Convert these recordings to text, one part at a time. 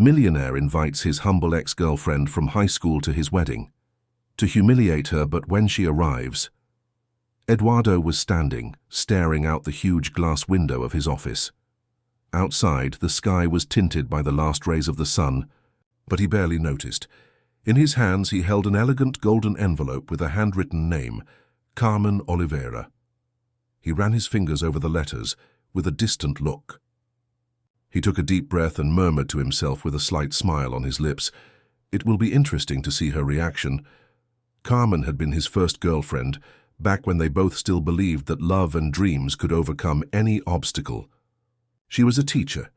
Millionaire invites his humble ex-girlfriend from high school to his wedding, to humiliate her, but when she arrives, Eduardo was standing, staring out the huge glass window of his office. Outside, the sky was tinted by the last rays of the sun, but he barely noticed. In his hands, he held an elegant golden envelope with a handwritten name, Carmen Oliveira. He ran his fingers over the letters with a distant look. He took a deep breath and murmured to himself with a slight smile on his lips, "It will be interesting to see her reaction." Carmen had been his first girlfriend, back when they both still believed that love and dreams could overcome any obstacle. She was a teacher,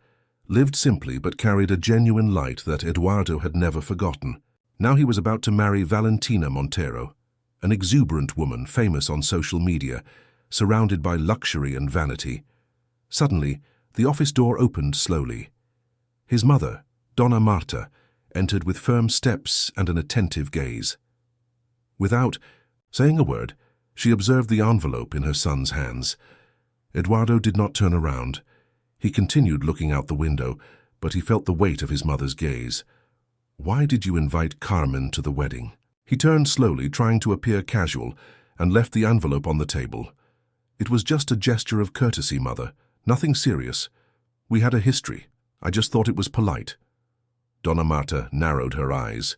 lived simply but carried a genuine light that Eduardo had never forgotten. Now he was about to marry Valentina Montero, an exuberant woman famous on social media, surrounded by luxury and vanity. Suddenly, the office door opened slowly. His mother, Donna Marta, entered with firm steps and an attentive gaze. Without saying a word, she observed the envelope in her son's hands. Eduardo did not turn around. He continued looking out the window, but he felt the weight of his mother's gaze. "Why did you invite Carmen to the wedding?" He turned slowly, trying to appear casual, and left the envelope on the table. "It was just a gesture of courtesy, Mother. Nothing serious. We had a history. I just thought it was polite." Donna Marta narrowed her eyes.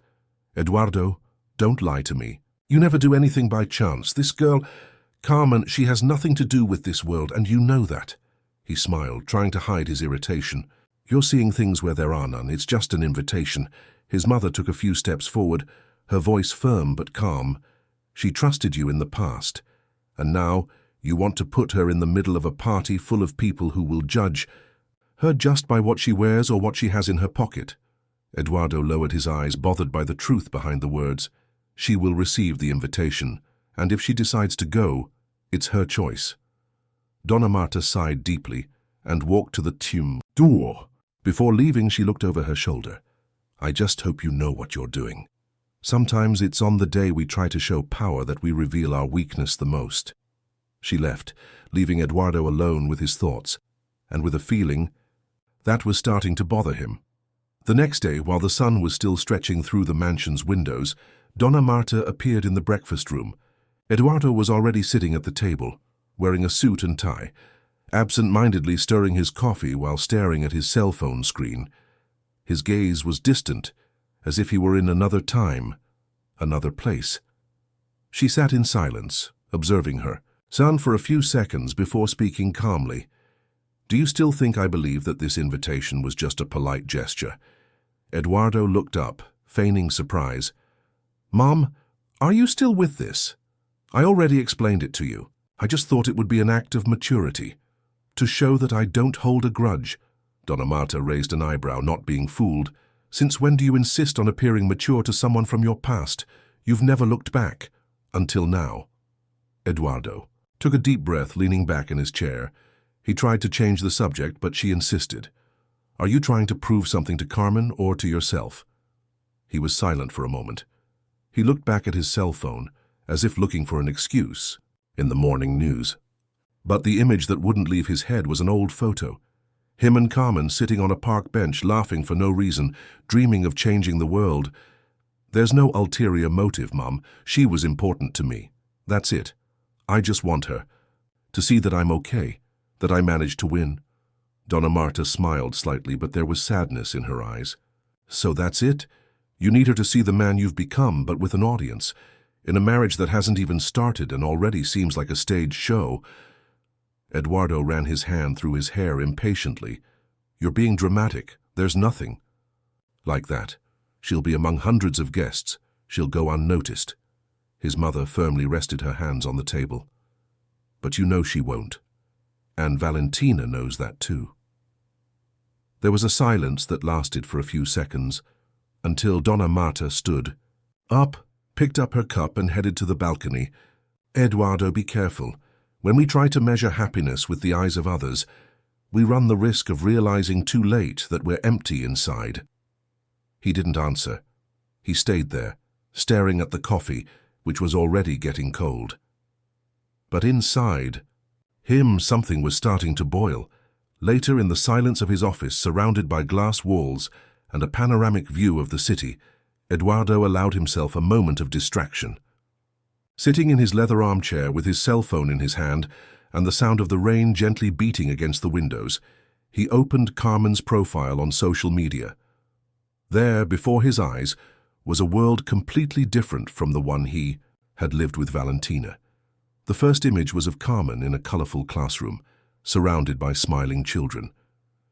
"Eduardo, don't lie to me. You never do anything by chance. This girl, Carmen, she has nothing to do with this world, and you know that." He smiled, trying to hide his irritation. "You're seeing things where there are none. It's just an invitation." His mother took a few steps forward, her voice firm but calm. "She trusted you in the past, and now you want to put her in the middle of a party full of people who will judge her just by what she wears or what she has in her pocket." Eduardo lowered his eyes, bothered by the truth behind the words. She will receive the invitation, and if she decides to go, it's her choice. Donna Marta sighed deeply and walked to the door. Before leaving, she looked over her shoulder. "I just hope you know what you're doing. Sometimes it's on the day we try to show power that we reveal our weakness the most." She left, leaving Eduardo alone with his thoughts, and with a feeling that was starting to bother him. The next day, while the sun was still stretching through the mansion's windows, Donna Marta appeared in the breakfast room. Eduardo was already sitting at the table, wearing a suit and tie, absent-mindedly stirring his coffee while staring at his cell phone screen. His gaze was distant, as if he were in another time, another place. She sat in silence, observing her, silent for a few seconds before speaking calmly. "Do you still think I believe that this invitation was just a polite gesture?" Eduardo looked up, feigning surprise. "Mom, are you still with this? I already explained it to you. I just thought it would be an act of maturity, to show that I don't hold a grudge." Donna Marta raised an eyebrow, not being fooled. "Since when do you insist on appearing mature to someone from your past? You've never looked back, until now." Eduardo took a deep breath, leaning back in his chair. He tried to change the subject, but she insisted. "Are you trying to prove something to Carmen or to yourself?" He was silent for a moment. He looked back at his cell phone, as if looking for an excuse in the morning news. But the image that wouldn't leave his head was an old photo. Him and Carmen sitting on a park bench, laughing for no reason, dreaming of changing the world. "There's no ulterior motive, Mum. She was important to me. That's it. I just want her to see that I'm okay, that I managed to win." Donna Marta smiled slightly, but there was sadness in her eyes. "So that's it? You need her to see the man you've become, but with an audience, in a marriage that hasn't even started and already seems like a stage show." Eduardo ran his hand through his hair impatiently. "You're being dramatic. There's nothing like that. She'll be among hundreds of guests. She'll go unnoticed." His mother firmly rested her hands on the table. "But you know she won't. And Valentina knows that too." There was a silence that lasted for a few seconds, until Donna Marta stood up, picked up her cup and headed to the balcony. "Eduardo, be careful. When we try to measure happiness with the eyes of others, we run the risk of realizing too late that we're empty inside." He didn't answer. He stayed there, staring at the coffee, which was already getting cold. But inside him, something was starting to boil. Later, in the silence of his office, surrounded by glass walls, and a panoramic view of the city, Eduardo allowed himself a moment of distraction. Sitting in his leather armchair with his cell phone in his hand and the sound of the rain gently beating against the windows, he opened Carmen's profile on social media. There, before his eyes, was a world completely different from the one he had lived with Valentina. The first image was of Carmen in a colorful classroom, surrounded by smiling children.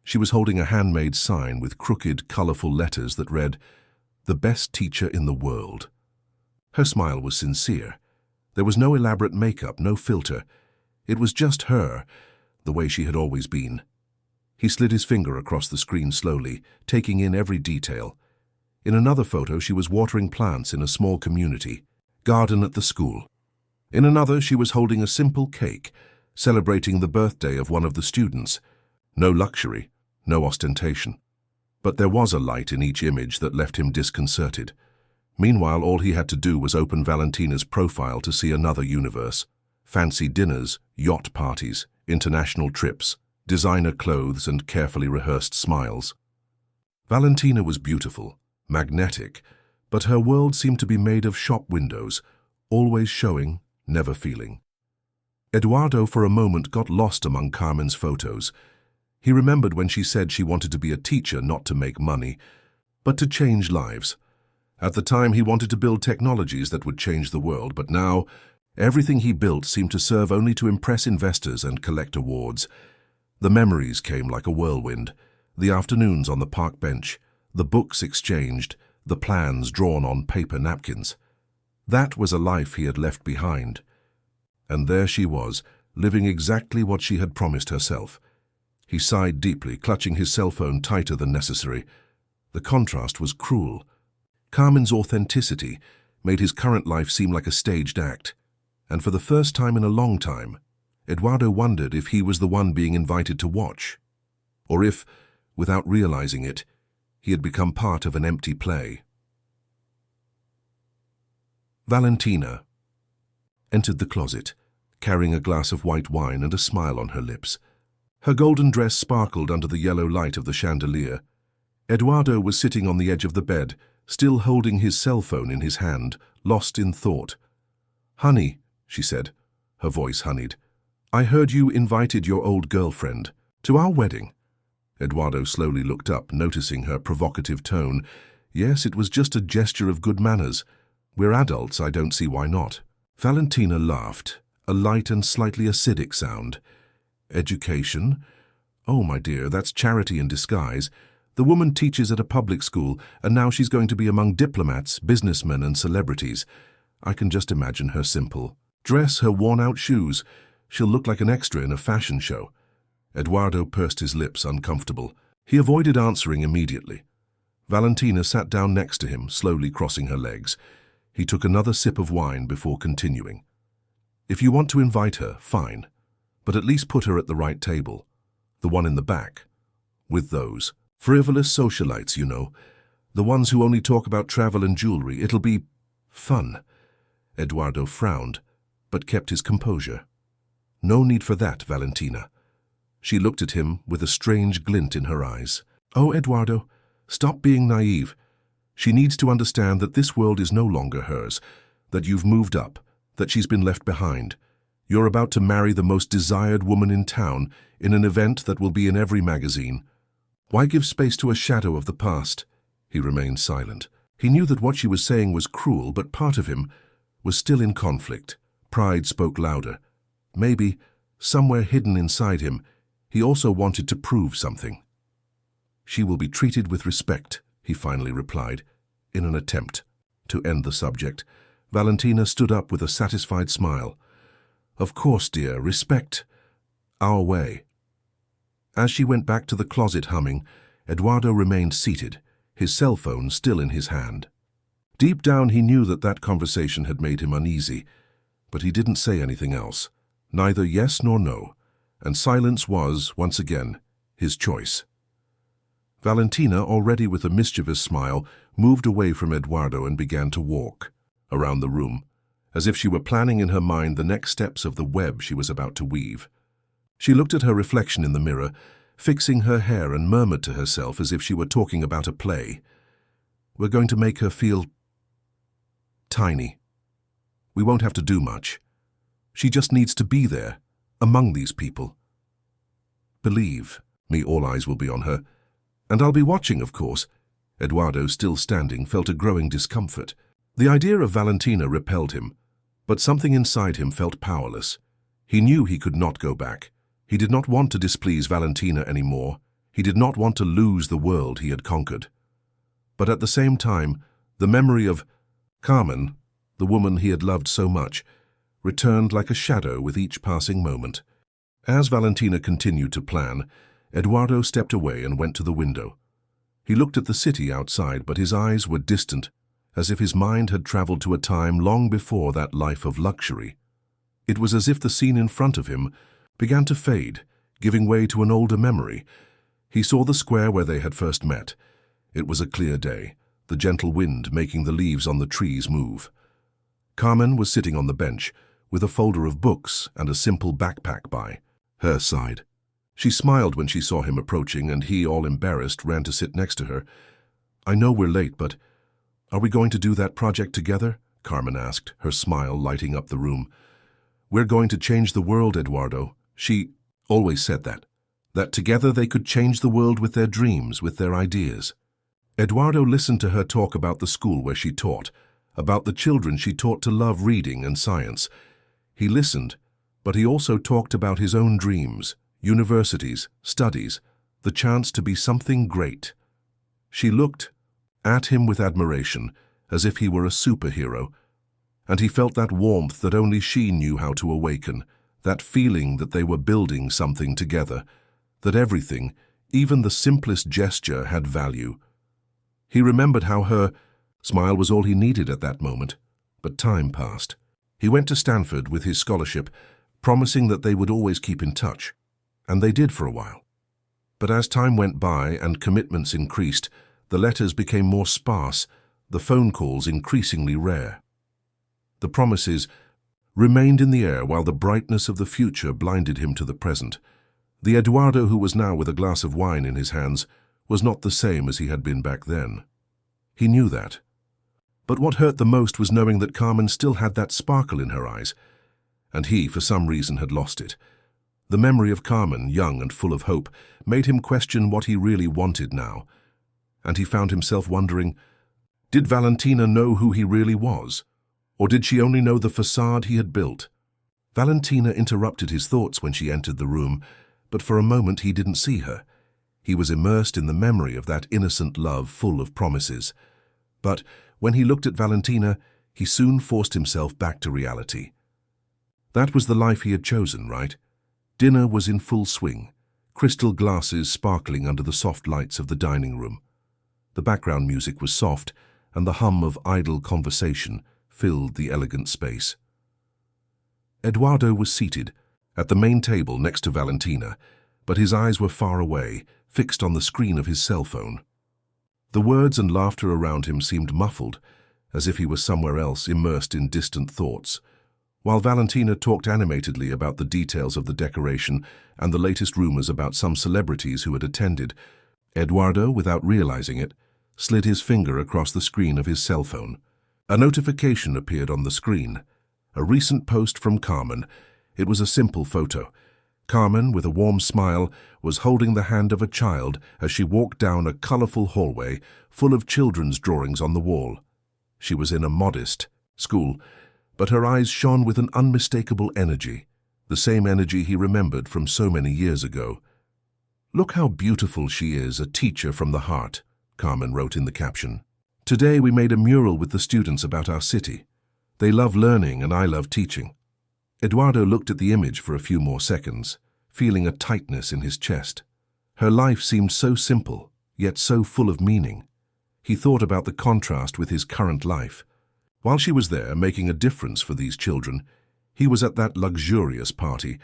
She was holding a handmade sign with crooked, colorful letters that read, "The best teacher in the world." Her smile was sincere. There was no elaborate makeup, no filter. It was just her, the way she had always been. He slid his finger across the screen slowly, taking in every detail. In another photo, she was watering plants in a small community garden at the school. In another, she was holding a simple cake, celebrating the birthday of one of the students. No luxury, no ostentation. But there was a light in each image that left him disconcerted. Meanwhile, all he had to do was open Valentina's profile to see another universe. Fancy dinners, yacht parties, international trips, designer clothes, and carefully rehearsed smiles. Valentina was beautiful, magnetic, but her world seemed to be made of shop windows, always showing, never feeling. Eduardo for a moment got lost among Carmen's photos. He remembered when she said she wanted to be a teacher not to make money, but to change lives. At the time, he wanted to build technologies that would change the world, but now, everything he built seemed to serve only to impress investors and collect awards. The memories came like a whirlwind, the afternoons on the park bench, the books exchanged, the plans drawn on paper napkins. That was a life he had left behind. And there she was, living exactly what she had promised herself. He sighed deeply, clutching his cell phone tighter than necessary. The contrast was cruel. Carmen's authenticity made his current life seem like a staged act. And for the first time in a long time, Eduardo wondered if he was the one being invited to watch, or if, without realizing it, he had become part of an empty play. Valentina entered the closet, carrying a glass of white wine and a smile on her lips. Her golden dress sparkled under the yellow light of the chandelier. Eduardo was sitting on the edge of the bed, still holding his cell phone in his hand, lost in thought. "Honey," she said, her voice honeyed, "I heard you invited your old girlfriend to our wedding." Eduardo slowly looked up, noticing her provocative tone. Yes, it was just a gesture of good manners. We're adults, I don't see why not. Valentina laughed, a light and slightly acidic sound. Education? Oh, my dear, that's charity in disguise. The woman teaches at a public school, and now she's going to be among diplomats, businessmen, and celebrities. I can just imagine her simple dress, her worn-out shoes. She'll look like an extra in a fashion show. Eduardo pursed his lips, uncomfortable. He avoided answering immediately. Valentina sat down next to him, slowly crossing her legs. He took another sip of wine before continuing. "If you want to invite her, fine. But at least put her at the right table. The one in the back. With those frivolous socialites, you know. The ones who only talk about travel and jewelry. It'll be fun." Eduardo frowned, but kept his composure. "No need for that, Valentina." She looked at him with a strange glint in her eyes. "Oh, Eduardo, stop being naive. She needs to understand that this world is no longer hers, that you've moved up, that she's been left behind. You're about to marry the most desired woman in town in an event that will be in every magazine. Why give space to a shadow of the past?" He remained silent. He knew that what she was saying was cruel, but part of him was still in conflict. Pride spoke louder. Maybe, somewhere hidden inside him, he also wanted to prove something. "She will be treated with respect," he finally replied, in an attempt to end the subject. Valentina stood up with a satisfied smile. "Of course, dear, respect our way." As she went back to the closet humming, Eduardo remained seated, his cell phone still in his hand. Deep down he knew that that conversation had made him uneasy, but he didn't say anything else, neither yes nor no, and silence was, once again, his choice. Valentina, already with a mischievous smile, moved away from Eduardo and began to walk around the room, as if she were planning in her mind the next steps of the web she was about to weave. She looked at her reflection in the mirror, fixing her hair, and murmured to herself as if she were talking about a play. "We're going to make her feel tiny. We won't have to do much. She just needs to be there, among these people. Believe me, all eyes will be on her. And I'll be watching, of course." Eduardo, still standing, felt a growing discomfort. The idea of Valentina repelled him, but something inside him felt powerless. He knew he could not go back. He did not want to displease Valentina anymore. He did not want to lose the world he had conquered. But at the same time, the memory of Carmen, the woman he had loved so much, returned like a shadow with each passing moment. As Valentina continued to plan, Eduardo stepped away and went to the window. He looked at the city outside, but his eyes were distant, as if his mind had traveled to a time long before that life of luxury. It was as if the scene in front of him began to fade, giving way to an older memory. He saw the square where they had first met. It was a clear day, the gentle wind making the leaves on the trees move. Carmen was sitting on the bench, with a folder of books and a simple backpack by her side. She smiled when she saw him approaching, and he, all embarrassed, ran to sit next to her. "I know we're late, but are we going to do that project together?" Carmen asked, her smile lighting up the room. "We're going to change the world, Eduardo." She always said that together they could change the world with their dreams, with their ideas. Eduardo listened to her talk about the school where she taught, about the children she taught to love reading and science. He listened, but he also talked about his own dreams, universities, studies, the chance to be something great. She looked at him with admiration, as if he were a superhero, and he felt that warmth that only she knew how to awaken, that feeling that they were building something together, that everything, even the simplest gesture, had value. He remembered how her smile was all he needed at that moment, but time passed. He went to Stanford with his scholarship, promising that they would always keep in touch, and they did for a while. But as time went by and commitments increased, the letters became more sparse, the phone calls increasingly rare. The promises remained in the air while the brightness of the future blinded him to the present. The Eduardo who was now with a glass of wine in his hands was not the same as he had been back then. He knew that. But what hurt the most was knowing that Carmen still had that sparkle in her eyes, and he, for some reason, had lost it. The memory of Carmen, young and full of hope, made him question what he really wanted now, and he found himself wondering, did Valentina know who he really was, or did she only know the facade he had built? Valentina interrupted his thoughts when she entered the room, but for a moment he didn't see her. He was immersed in the memory of that innocent love full of promises. But when he looked at Valentina, he soon forced himself back to reality. That was the life he had chosen, right? Dinner was in full swing, crystal glasses sparkling under the soft lights of the dining room. The background music was soft, and the hum of idle conversation filled the elegant space. Eduardo was seated at the main table next to Valentina, but his eyes were far away, fixed on the screen of his cell phone. The words and laughter around him seemed muffled, as if he was somewhere else, immersed in distant thoughts. While Valentina talked animatedly about the details of the decoration and the latest rumors about some celebrities who had attended, Eduardo, without realizing it, slid his finger across the screen of his cell phone. A notification appeared on the screen. A recent post from Carmen. It was a simple photo. Carmen, with a warm smile, was holding the hand of a child as she walked down a colorful hallway full of children's drawings on the wall. She was in a modest school, but her eyes shone with an unmistakable energy, the same energy he remembered from so many years ago. "Look how beautiful she is, a teacher from the heart," Carmen wrote in the caption. "Today we made a mural with the students about our city. They love learning and I love teaching." Eduardo looked at the image for a few more seconds, feeling a tightness in his chest. Her life seemed so simple, yet so full of meaning. He thought about the contrast with his current life. While she was there, making a difference for these children, he was at that luxurious party,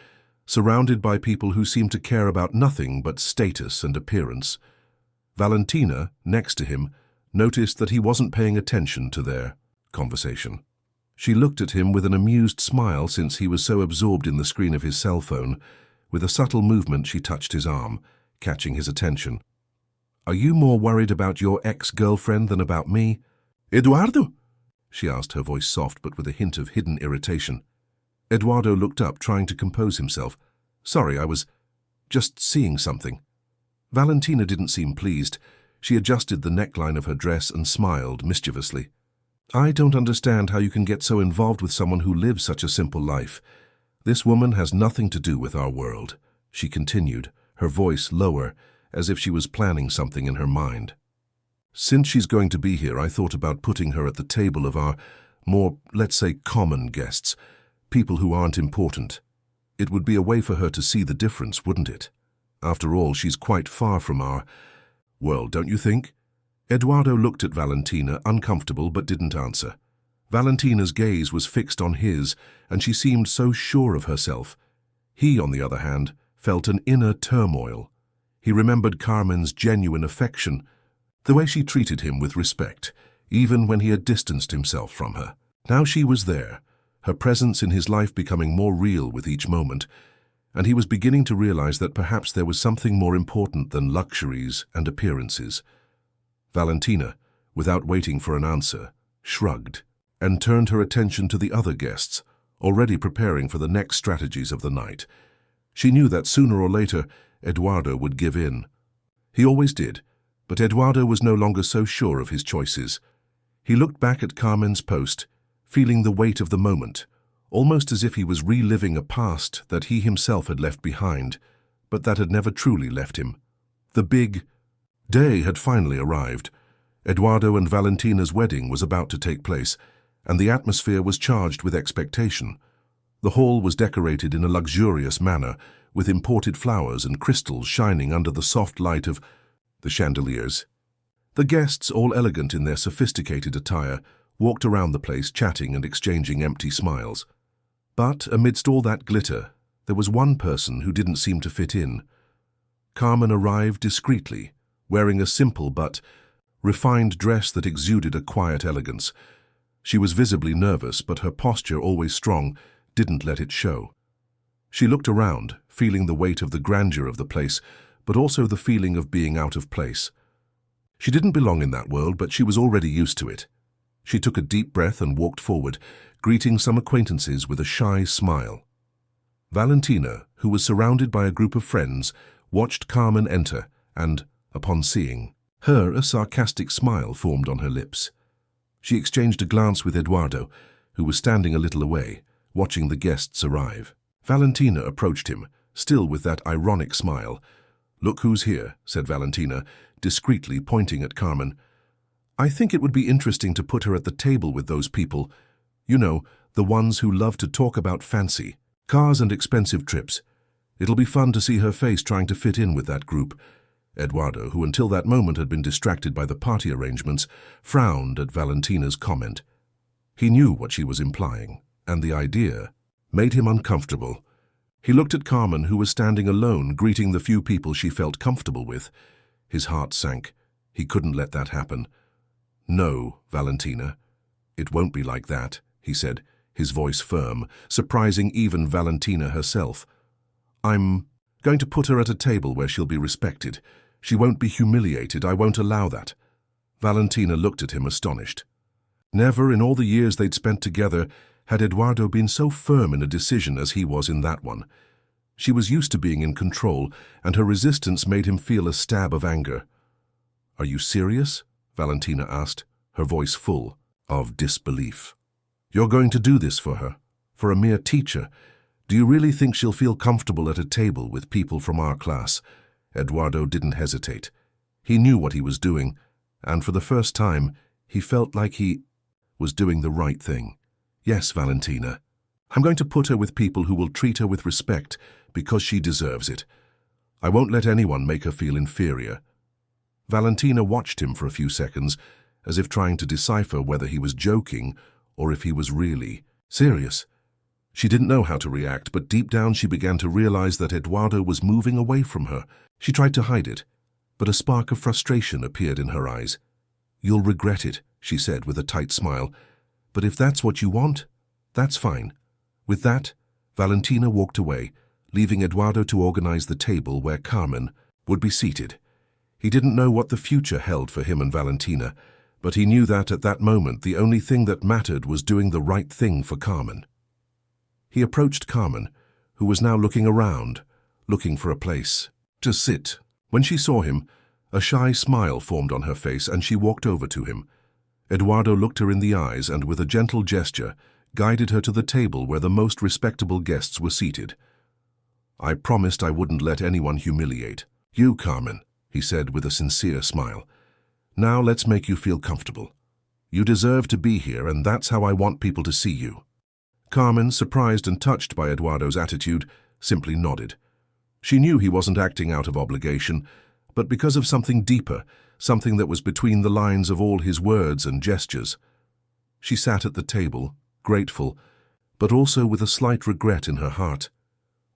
surrounded by people who seemed to care about nothing but status and appearance. Valentina, next to him, noticed that he wasn't paying attention to their conversation. She looked at him with an amused smile since he was so absorbed in the screen of his cell phone. With a subtle movement, she touched his arm, catching his attention. "Are you more worried about your ex-girlfriend than about me?" "Eduardo?" she asked, her voice soft but with a hint of hidden irritation. Eduardo looked up, trying to compose himself. "Sorry, I was just seeing something." Valentina didn't seem pleased. She adjusted the neckline of her dress and smiled mischievously. "I don't understand how you can get so involved with someone who lives such a simple life. This woman has nothing to do with our world," she continued, her voice lower, as if she was planning something in her mind. "Since she's going to be here, I thought about putting her at the table of our more, let's say, common guests, people who aren't important. It would be a way for her to see the difference, wouldn't it? After all, she's quite far from our world, don't you think?" Eduardo looked at Valentina, uncomfortable, but didn't answer. Valentina's gaze was fixed on his, and she seemed so sure of herself. He, on the other hand, felt an inner turmoil. He remembered Carmen's genuine affection, the way she treated him with respect, even when he had distanced himself from her. Now she was there, her presence in his life becoming more real with each moment, and he was beginning to realize that perhaps there was something more important than luxuries and appearances. Valentina, without waiting for an answer, shrugged and turned her attention to the other guests, already preparing for the next strategies of the night. She knew that sooner or later Eduardo would give in. He always did, but Eduardo was no longer so sure of his choices. He looked back at Carmen's post, feeling the weight of the moment, almost as if he was reliving a past that he himself had left behind, but that had never truly left him. The big day had finally arrived. Eduardo and Valentina's wedding was about to take place, and the atmosphere was charged with expectation. The hall was decorated in a luxurious manner, with imported flowers and crystals shining under the soft light of the chandeliers. The guests, all elegant in their sophisticated attire, walked around the place chatting and exchanging empty smiles. But amidst all that glitter, there was one person who didn't seem to fit in. Carmen arrived discreetly, wearing a simple but refined dress that exuded a quiet elegance. She was visibly nervous, but her posture, always strong, didn't let it show. She looked around, feeling the weight of the grandeur of the place, but also the feeling of being out of place. She didn't belong in that world, but she was already used to it. She took a deep breath and walked forward, greeting some acquaintances with a shy smile. Valentina, who was surrounded by a group of friends, watched Carmen enter, and, upon seeing her, a sarcastic smile formed on her lips. She exchanged a glance with Eduardo, who was standing a little away, watching the guests arrive. Valentina approached him, still with that ironic smile. "Look who's here," said Valentina, discreetly pointing at Carmen. "I think it would be interesting to put her at the table with those people. You know, the ones who love to talk about fancy cars and expensive trips. It'll be fun to see her face trying to fit in with that group." Eduardo, who until that moment had been distracted by the party arrangements, frowned at Valentina's comment. He knew what she was implying, and the idea made him uncomfortable. He looked at Carmen, who was standing alone, greeting the few people she felt comfortable with. His heart sank. He couldn't let that happen. "No, Valentina, it won't be like that," he said, his voice firm, surprising even Valentina herself. "I'm going to put her at a table where she'll be respected. She won't be humiliated. I won't allow that." Valentina looked at him astonished. Never in all the years they'd spent together had Eduardo been so firm in a decision as he was in that one. She was used to being in control, and her resistance made him feel a stab of anger. "Are you serious?" Valentina asked, her voice full of disbelief. "You're going to do this for her? For a mere teacher? Do you really think she'll feel comfortable at a table with people from our class?" Eduardo didn't hesitate. He knew what he was doing, and for the first time, he felt like he was doing the right thing. "Yes, Valentina. I'm going to put her with people who will treat her with respect because she deserves it. I won't let anyone make her feel inferior." Valentina watched him for a few seconds, as if trying to decipher whether he was joking or if he was really serious. She didn't know how to react, but deep down she began to realize that Eduardo was moving away from her. She tried to hide it, but a spark of frustration appeared in her eyes. "You'll regret it," she said with a tight smile. "But if that's what you want, that's fine." With that, Valentina walked away, leaving Eduardo to organize the table where Carmen would be seated. He didn't know what the future held for him and Valentina, but he knew that at that moment the only thing that mattered was doing the right thing for Carmen. He approached Carmen, who was now looking around, looking for a place to sit. When she saw him, a shy smile formed on her face and she walked over to him. Eduardo looked her in the eyes and with a gentle gesture guided her to the table where the most respectable guests were seated. "I promised I wouldn't let anyone humiliate you, Carmen," he said with a sincere smile. "Now let's make you feel comfortable. You deserve to be here, and that's how I want people to see you." Carmen, surprised and touched by Eduardo's attitude, simply nodded. She knew he wasn't acting out of obligation, but because of something deeper, something that was between the lines of all his words and gestures. She sat at the table, grateful, but also with a slight regret in her heart.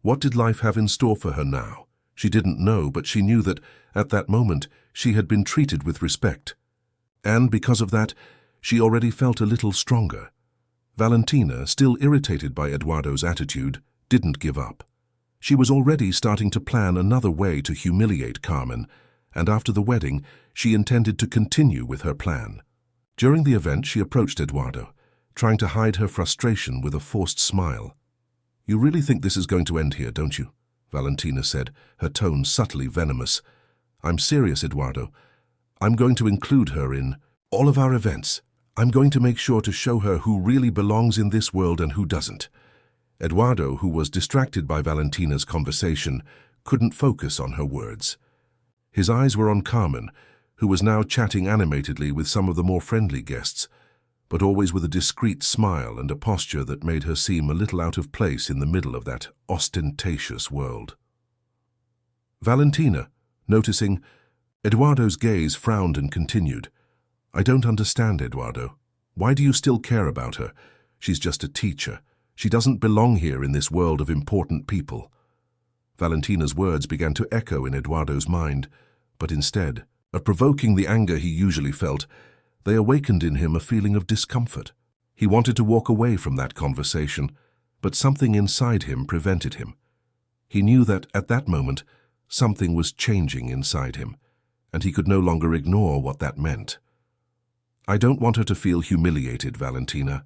What did life have in store for her now? She didn't know, but she knew that, at that moment, she had been treated with respect. And because of that, she already felt a little stronger. Valentina, still irritated by Eduardo's attitude, didn't give up. She was already starting to plan another way to humiliate Carmen, and after the wedding, she intended to continue with her plan. During the event, she approached Eduardo, trying to hide her frustration with a forced smile. "You really think this is going to end here, don't you?" Valentina said, her tone subtly venomous. "I'm serious, Eduardo. I'm going to include her in all of our events. I'm going to make sure to show her who really belongs in this world and who doesn't." Eduardo, who was distracted by Valentina's conversation, couldn't focus on her words. His eyes were on Carmen, who was now chatting animatedly with some of the more friendly guests, but always with a discreet smile and a posture that made her seem a little out of place in the middle of that ostentatious world. Valentina, noticing Eduardo's gaze, frowned and continued. "I don't understand, Eduardo. Why do you still care about her? She's just a teacher. She doesn't belong here in this world of important people." Valentina's words began to echo in Eduardo's mind, but instead of provoking the anger he usually felt, they awakened in him a feeling of discomfort. He wanted to walk away from that conversation, but something inside him prevented him. He knew that, at that moment, something was changing inside him, and he could no longer ignore what that meant. "I don't want her to feel humiliated, Valentina,"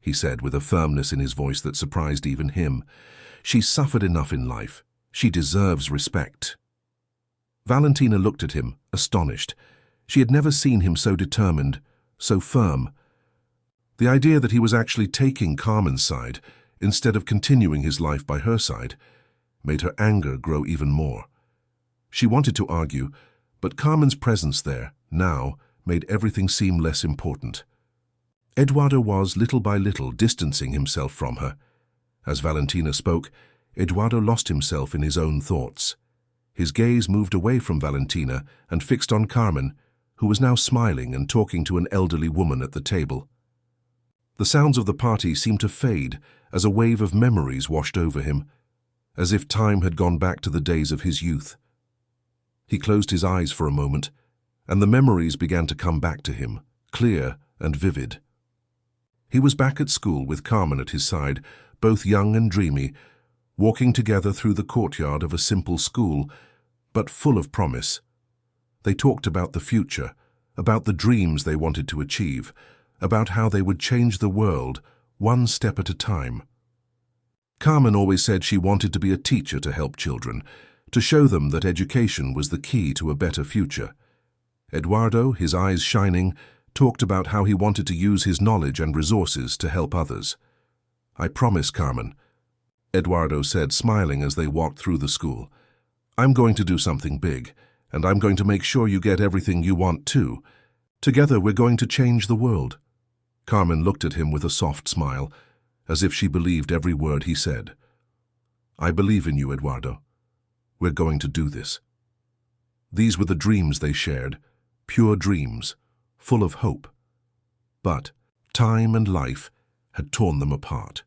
he said with a firmness in his voice that surprised even him. "She's suffered enough in life. She deserves respect." Valentina looked at him, astonished. She had never seen him so determined, so firm. The idea that he was actually taking Carmen's side, instead of continuing his life by her side, made her anger grow even more. She wanted to argue, but Carmen's presence there, now, made everything seem less important. Eduardo was, little by little, distancing himself from her. As Valentina spoke, Eduardo lost himself in his own thoughts. His gaze moved away from Valentina and fixed on Carmen, who was now smiling and talking to an elderly woman at the table. The sounds of the party seemed to fade as a wave of memories washed over him, as if time had gone back to the days of his youth. He closed his eyes for a moment, and the memories began to come back to him, clear and vivid. He was back at school with Carmen at his side, both young and dreamy, walking together through the courtyard of a simple school, but full of promise. They talked about the future, about the dreams they wanted to achieve, about how they would change the world, one step at a time. Carmen always said she wanted to be a teacher to help children, to show them that education was the key to a better future. Eduardo, his eyes shining, talked about how he wanted to use his knowledge and resources to help others. "I promise, Carmen," Eduardo said, smiling as they walked through the school. "I'm going to do something big, and I'm going to make sure you get everything you want too. Together we're going to change the world." Carmen looked at him with a soft smile, as if she believed every word he said. "I believe in you, Eduardo. We're going to do this." These were the dreams they shared, pure dreams, full of hope. But time and life had torn them apart.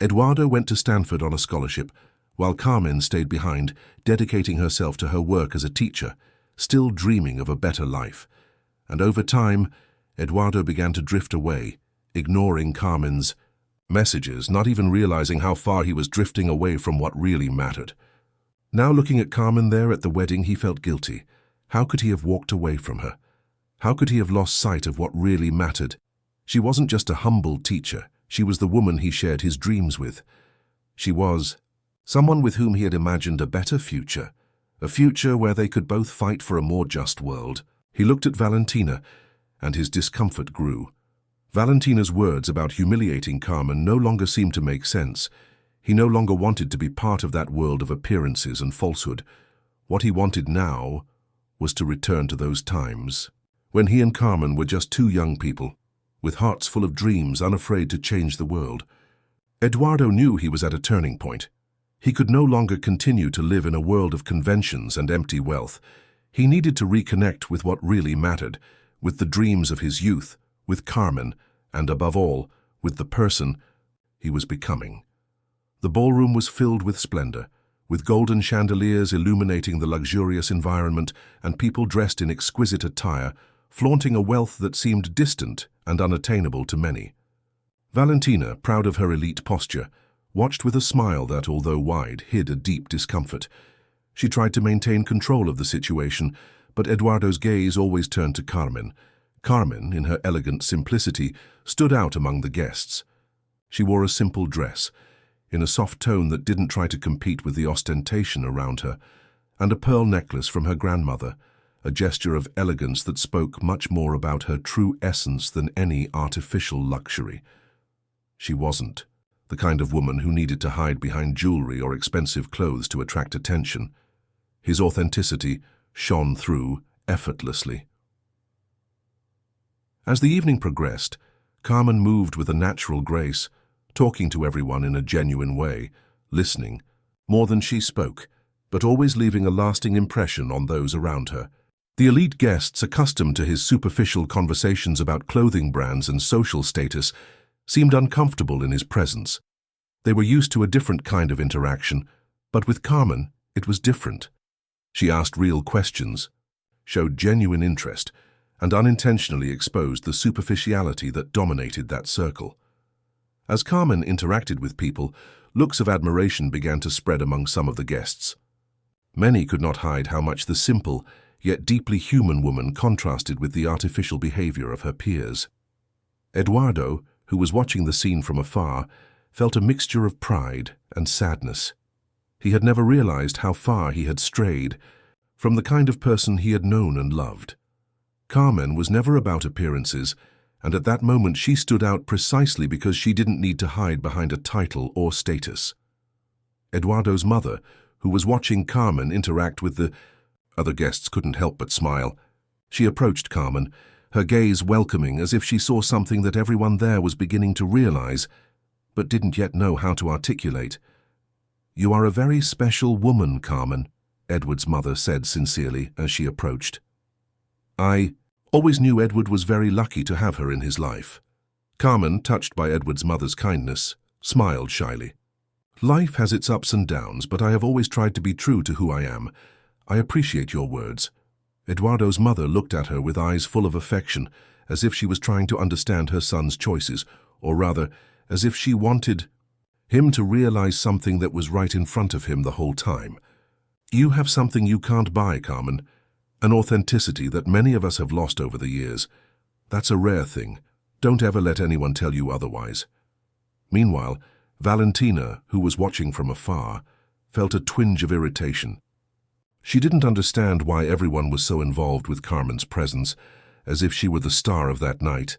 Eduardo went to Stanford on a scholarship, while Carmen stayed behind, dedicating herself to her work as a teacher, still dreaming of a better life. And over time, Eduardo began to drift away, ignoring Carmen's messages, not even realizing how far he was drifting away from what really mattered. Now looking at Carmen there at the wedding, he felt guilty. How could he have walked away from her? How could he have lost sight of what really mattered? She wasn't just a humble teacher. She was the woman he shared his dreams with. She was someone with whom he had imagined a better future, a future where they could both fight for a more just world. He looked at Valentina, and his discomfort grew. Valentina's words about humiliating Carmen no longer seemed to make sense. He no longer wanted to be part of that world of appearances and falsehood. What he wanted now was to return to those times when he and Carmen were just two young people, with hearts full of dreams, unafraid to change the world. Eduardo knew he was at a turning point. He could no longer continue to live in a world of conventions and empty wealth. He needed to reconnect with what really mattered, with the dreams of his youth, with Carmen, and above all, with the person he was becoming. The ballroom was filled with splendor, with golden chandeliers illuminating the luxurious environment and people dressed in exquisite attire, flaunting a wealth that seemed distant and unattainable to many. Valentina, proud of her elite posture, watched with a smile that, although wide, hid a deep discomfort. She tried to maintain control of the situation, but Eduardo's gaze always turned to Carmen. Carmen, in her elegant simplicity, stood out among the guests. She wore a simple dress, in a soft tone that didn't try to compete with the ostentation around her, and a pearl necklace from her grandmother, a gesture of elegance that spoke much more about her true essence than any artificial luxury. She wasn't the kind of woman who needed to hide behind jewelry or expensive clothes to attract attention. His authenticity shone through effortlessly. As the evening progressed, Carmen moved with a natural grace, talking to everyone in a genuine way, listening, more than she spoke, but always leaving a lasting impression on those around her. The elite guests, accustomed to his superficial conversations about clothing brands and social status, seemed uncomfortable in his presence. They were used to a different kind of interaction, but with Carmen, it was different. She asked real questions, showed genuine interest, and unintentionally exposed the superficiality that dominated that circle. As Carmen interacted with people, looks of admiration began to spread among some of the guests. Many could not hide how much the simple, yet deeply human woman contrasted with the artificial behavior of her peers. Eduardo, who was watching the scene from afar, felt a mixture of pride and sadness. He had never realized how far he had strayed from the kind of person he had known and loved. Carmen was never about appearances, and at that moment she stood out precisely because she didn't need to hide behind a title or status. Eduardo's mother, who was watching Carmen interact with the other guests, couldn't help but smile. She approached Carmen, her gaze welcoming, as if she saw something that everyone there was beginning to realize, but didn't yet know how to articulate. "You are a very special woman, Carmen," Edward's mother said sincerely as she approached. "I always knew Edward was very lucky to have her in his life." Carmen, touched by Edward's mother's kindness, smiled shyly. "Life has its ups and downs, but I have always tried to be true to who I am. I appreciate your words." Eduardo's mother looked at her with eyes full of affection, as if she was trying to understand her son's choices, or rather, as if she wanted him to realize something that was right in front of him the whole time. "You have something you can't buy, Carmen, an authenticity that many of us have lost over the years. That's a rare thing. Don't ever let anyone tell you otherwise." Meanwhile, Valentina, who was watching from afar, felt a twinge of irritation. She didn't understand why everyone was so involved with Carmen's presence, as if she were the star of that night.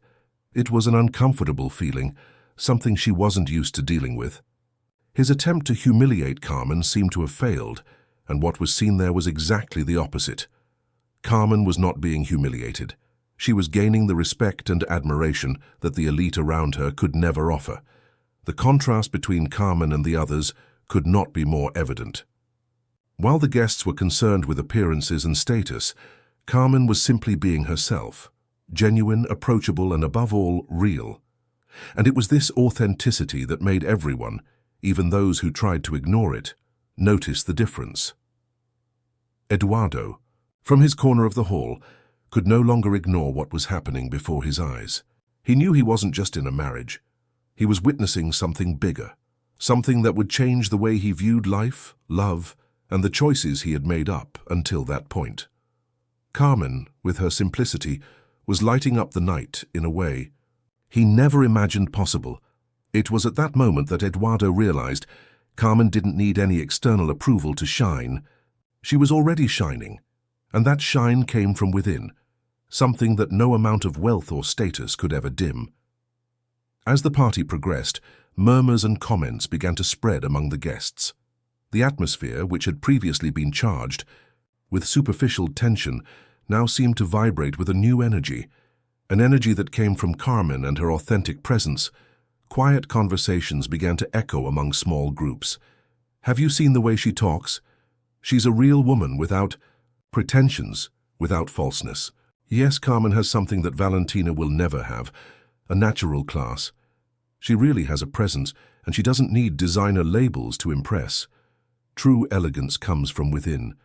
It was an uncomfortable feeling, something she wasn't used to dealing with. His attempt to humiliate Carmen seemed to have failed, and what was seen there was exactly the opposite. Carmen was not being humiliated. She was gaining the respect and admiration that the elite around her could never offer. The contrast between Carmen and the others could not be more evident. While the guests were concerned with appearances and status, Carmen was simply being herself, genuine, approachable, and above all, real. And it was this authenticity that made everyone, even those who tried to ignore it, notice the difference. Eduardo, from his corner of the hall, could no longer ignore what was happening before his eyes. He knew he wasn't just in a marriage. He was witnessing something bigger, something that would change the way he viewed life, love, and the choices he had made up until that point. Carmen, with her simplicity, was lighting up the night in a way he never imagined possible. It was at that moment that Eduardo realized Carmen didn't need any external approval to shine. She was already shining, and that shine came from within, something that no amount of wealth or status could ever dim. As the party progressed, murmurs and comments began to spread among the guests. The atmosphere, which had previously been charged with superficial tension, now seemed to vibrate with a new energy, an energy that came from Carmen and her authentic presence. Quiet conversations began to echo among small groups. "Have you seen the way she talks? She's a real woman without pretensions, without falseness." Yes, Carmen has something that Valentina will never have, a natural class. She really has a presence, and she doesn't need designer labels to impress. True elegance comes from within.